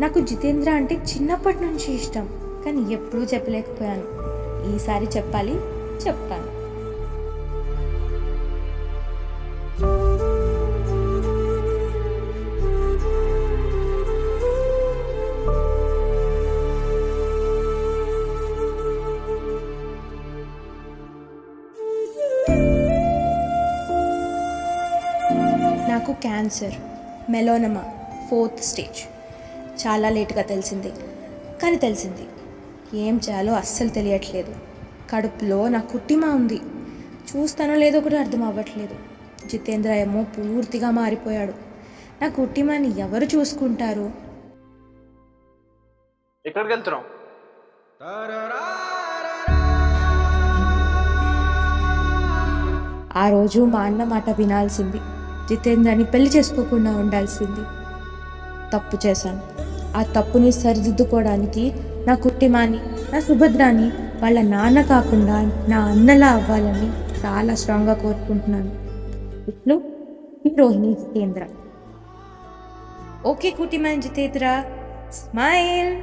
నాకు జితేంద్ర అంటే చిన్నప్పటి నుంచి ఇష్టం, కానీ ఎప్పుడూ చెప్పలేకపోయాను. ఈసారి చెప్పాలి, చెప్తాను. నాకు క్యాన్సర్, మెలోనమా, 4th స్టేజ్. చాలా లేటుగా తెలిసింది, కానీ తెలిసింది. ఏం చేయాలో అస్సలు తెలియట్లేదు. కడుపులో నా కుట్టిమా ఉంది. చూస్తానో లేదో కూడా అర్థం అవ్వట్లేదు. జితేంద్ర ఏమో పూర్తిగా మారిపోయాడు. నా కుట్టిమాని ఎవరు చూసుకుంటారు? ఎక్కడికి వెళ్తున్నావు? ఆ రోజు మా అన్న మాట వినాల్సింది. జితేంద్రని పెళ్లి చేసుకోకుండా ఉండాల్సింది. తప్పు చేశాను. ఆ తప్పుని సరిదిద్దుకోవడానికి నా కుట్టిమాని, నా సుభద్రాని వాళ్ళ నాన్న కాకుండా నా అన్నలా అవ్వాలని చాలా స్ట్రాంగ్గా కోరుకుంటున్నాను. ఇట్లు ఈ రోహిణి జితేంద్ర. Okay Kuttimani Jitendra, smile.